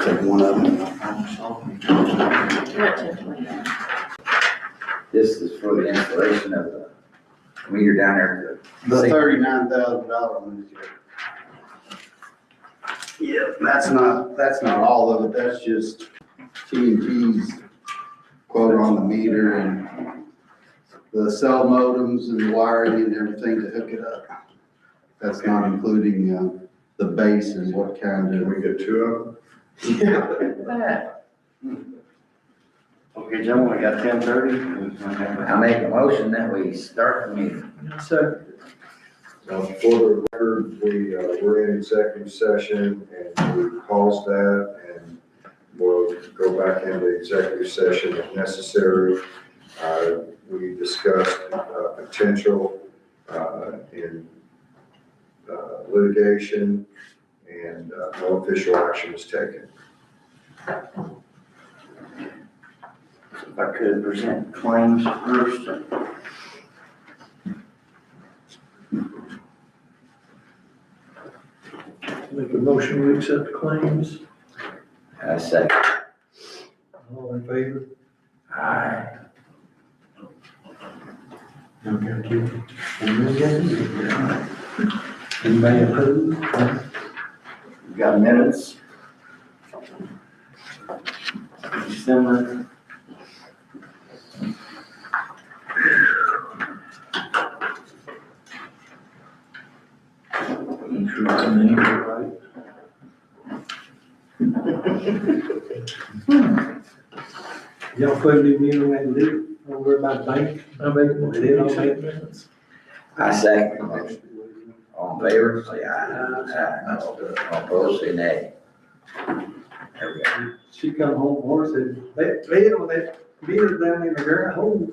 take one of them. This is for the installation of the meter down there. The $39,000 one. Yeah, that's not all of it, that's just T&T's quote on the meter and the cell modems and the wiring and everything to hook it up. That's not including, the base and what kind Can of. we get two of Yeah. Okay, gentlemen, we got 10:30. I make a motion that we start the meeting. them? For the record, we're in executive session and we paused that and we'll go back into executive session if necessary. We discussed potential in litigation and no official action was taken. If I could present claims first. Make a motion, we accept the claims. I second. All in favor? Aye. Anybody approve? We got minutes. December. Y'all put a new meeting in do, don't worry about bank. I make a motion. I second the motion. All in favor, say aye. All opposed, say nay. There we go. She come home and said, that bed on that meter down in the garage hole,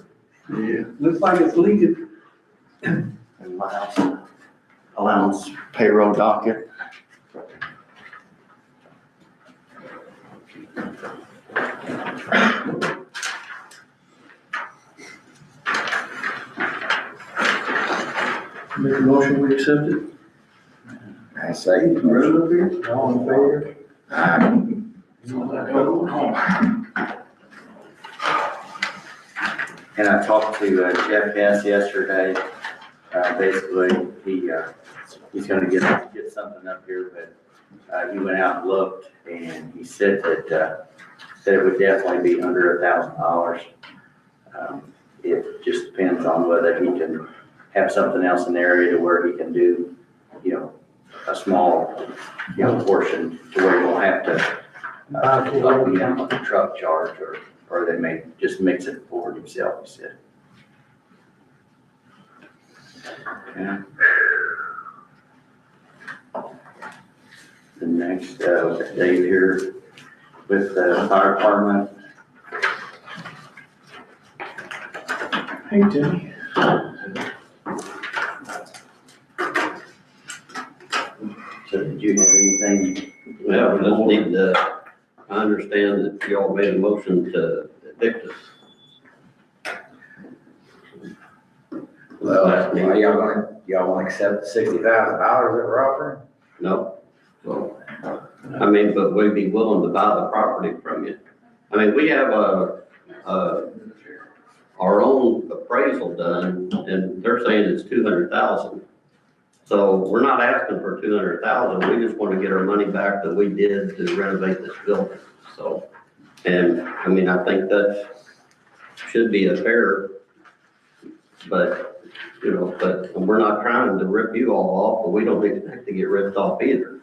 Yeah. looks like it's leaking. And allowance payroll docket. Make a motion, we accept it. I second the motion. All in favor? Aye. And I talked to Jeff Hess yesterday. Basically, he's gonna get something up here, but he went out and looked and he said that it would definitely be under $1,000. It just depends on whether he can have something else in the area to where he can do, a small, portion to where he won't have to like a truck charge or they may just mix it for himself, he said. Okay. The next, Dave here with the fire department. Hey, Timmy. So did you have anything? Well, we just need to, I understand that y'all made a motion to evict us. Well, y'all wanna accept the $60,000 that we're offering? No? Well, I mean, but we'd be willing to buy the property from you. I mean, we have our own appraisal done and they're saying it's 200,000. So we're not asking for 200,000. We just want to get our money back that we did to renovate this building. So, and I mean, I think that should be a fair, but, but we're not trying to rip you all off, but we don't expect to get ripped off either.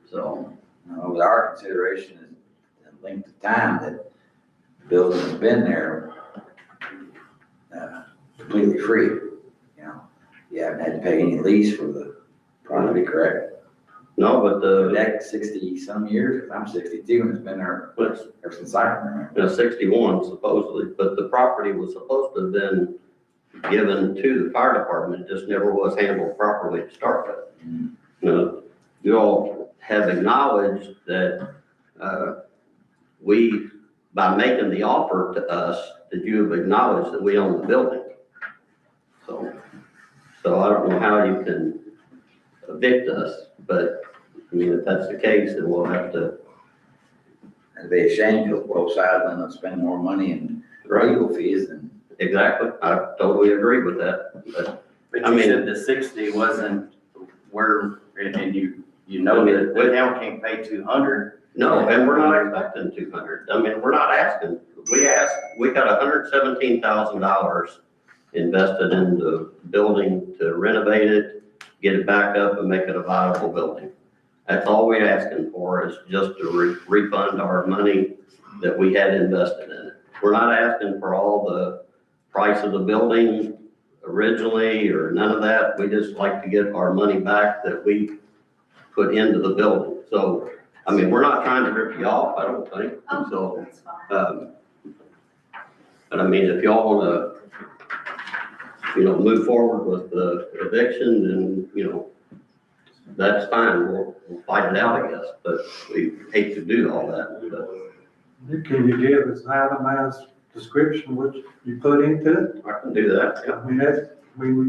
So, Our consideration is the length of time that the building has been there, completely free. You haven't had to pay any lease for the property, correct? no, but The the, next 60-some years, I'm 62 and it's been there ever since I can remember. 61 supposedly, but the property was supposed to have been given to the fire department, it just never was handled properly to start with. You all have acknowledged that, we, by making the offer to us, that you have acknowledged that we own the building. So I don't know how you can evict us, but I mean, if that's the case, then we'll have to It'd be a shame to both sides end up spending more money in legal fees than. Exactly, I totally agree with that, but But I you mean- said the 60 wasn't where, and you know that the town can't pay 200. no, and we're not expecting 200. I mean, we're not asking. We got $117,000 invested in the building to renovate it, get it back up and make it a viable building. That's all we're asking for is just to refund our money that we had invested in it. We're not asking for all the price of the building originally or none of that. We just like to get our money back that we put into the building. So, I mean, we're not trying to rip you off, I don't think. So, That's fine. but I mean, if y'all wanna, move forward with the eviction, then, that's fine. We'll fight it out, I guess, but we hate to do all that, but Can you give us an itemized description what you put into it? I can do that, yeah. I mean, we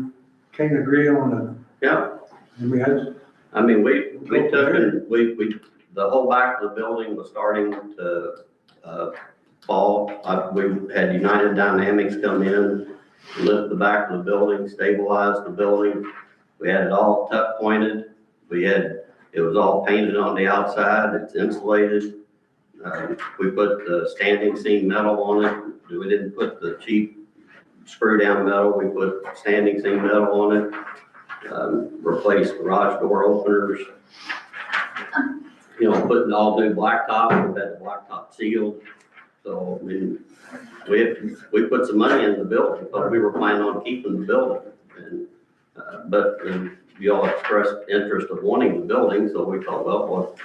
can't agree on Yeah, I mean, we took and the whole back of the building was starting to, fall. We had United Dynamics come in, lift the back of the building, stabilize the building. We had it all tuck pointed. It was all painted on the outside, it's insulated. We put the standing seam metal on it. We didn't put the cheap screw down metal, we put standing seam metal on it. Replaced garage door openers. Putting all new blacktop, we had the blacktop sealed. So, I mean, we put some money in the building, but we were planning on keeping the building. And, but you all expressed interest of wanting the building, so we thought, well, we'll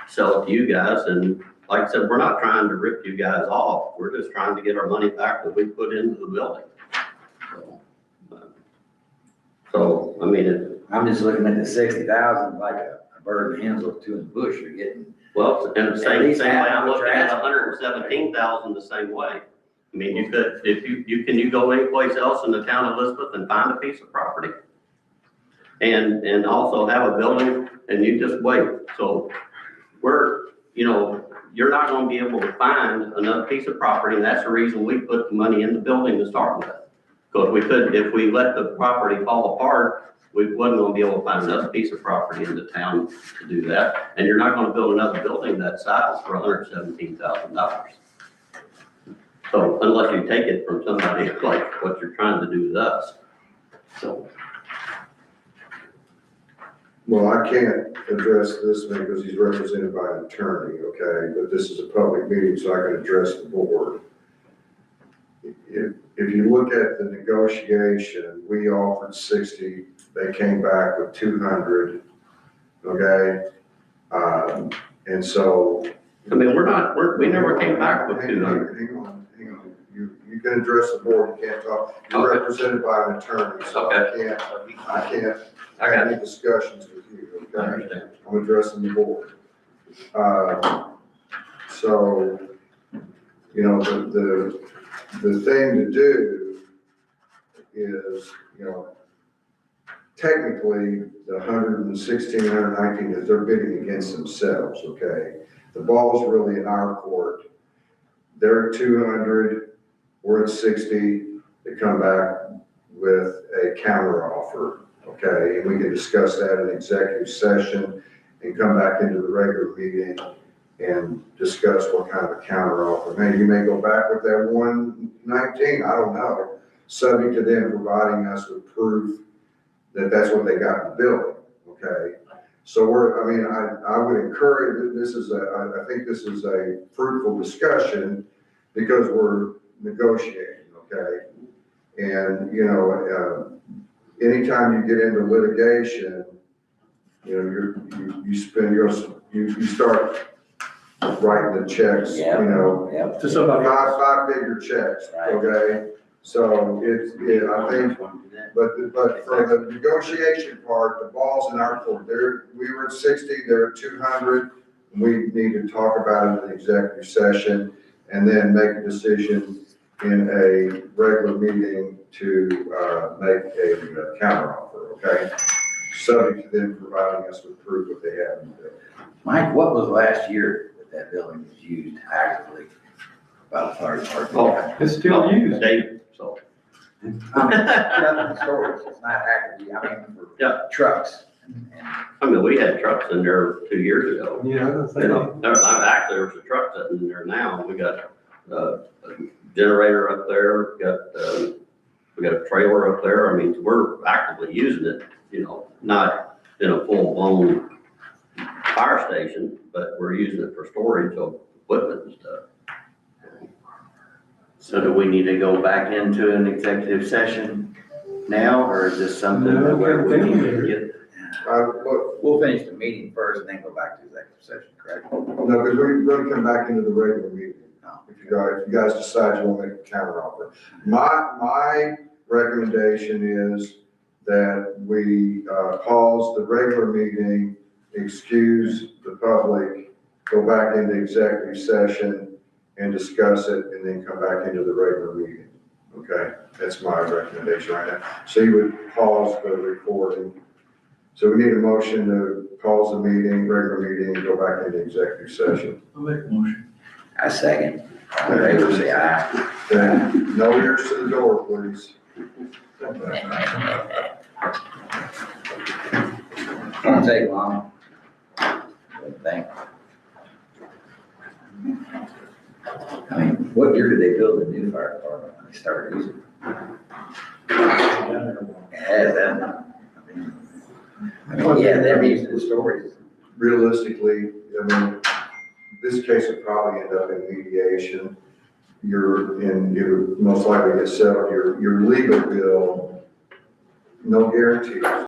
sell it to you guys. And like I said, we're not trying to rip you guys off. We're just trying to get our money back that we put into the building. So, I mean, I'm just looking at the 60,000 like a bird in the hands with two in the bush. You're getting, well, and the At same least way, half I'm what looking you're at asking. 117,000 the same way. I mean, you could, if you go anyplace else in the town of Elizabeth and find a piece of property? And also have a building and you just wait. So you're not gonna be able to find another piece of property, and that's the reason we put the money in the building to start with. Because if we let the property fall apart, we wasn't gonna be able to find another piece of property in the town to do that. And you're not gonna build another building that size for $117,000. So unless you take it from somebody like what you're trying to do with us. So, Well, I can't address this man because he's represented by an attorney, okay? But this is a public meeting, so I can address the board. If you look at the negotiation, we offered 60, they came back with 200, okay? And so. I mean, we never came back with Hang 200. Hang on. You can address the board, you can't talk. You're Okay. represented by an attorney, so I can't I got have it. any discussions with you, I okay? understand. I'm addressing the board. So, the thing to do is, technically, the 116, 119, that they're bidding against themselves, okay? The ball's really in our court. They're at 200, we're at 60, they come back with a counter offer, okay? And we can discuss that in executive session and come back into the regular meeting and discuss what kind of a counter offer. Maybe you may go back with that 119, I don't know, subject to them providing us with proof that that's what they got in the building, okay? So I would encourage, I think this is a fruitful discussion because we're negotiating, okay? And, anytime you get into litigation, you start writing the checks, Yeah. To somebody else. five-figure checks, Right. okay? So I think, but for the negotiation part, the ball's in our court. We were at 60, they're at 200. We need to talk about it in executive session and then make a decision in a regular meeting to make a counteroffer, okay? Subject to them providing us with proof that they have in the bill. Mike, what was last year that building is used actively by the fire department. Oh. It's still used. They, so, Nothing storage, it's not actively, I mean, for Yeah. trucks. I mean, we had trucks in there 2 years ago. Yeah, I was You gonna know, actually, there's a truck sitting in there now. We got a generator up there, we got a trailer up there. I mean, we're actively using it, you know, not in a full-blown fire station, but we're using it for storage of equipment and stuff. So do we need to go back into an executive session now, or is this something No, that where we need to continue. get? Look, We'll finish the meeting first and then go back to executive session, correct? no, because we're gonna come back into the regular meeting. If you guys decide you want to make a counter offer. My recommendation is that we pause the regular meeting, excuse the public, go back into executive session and discuss it, and then come back into the regular meeting. Okay, that's my recommendation right now. So you would pause the recording. So we need a motion to pause the meeting, regular meeting, and go back into executive session. I'll make a motion. I second. All in favor, say aye. Okay, no ears to the door, please. Won't take long. Good thing. I mean, what year did they build the new fire department when they started using it? Yeah, that, I mean, yeah, they're using the stories. Realistically, I mean, this case would probably end up in mediation. You would most likely get settled, your legal bill, no guarantees.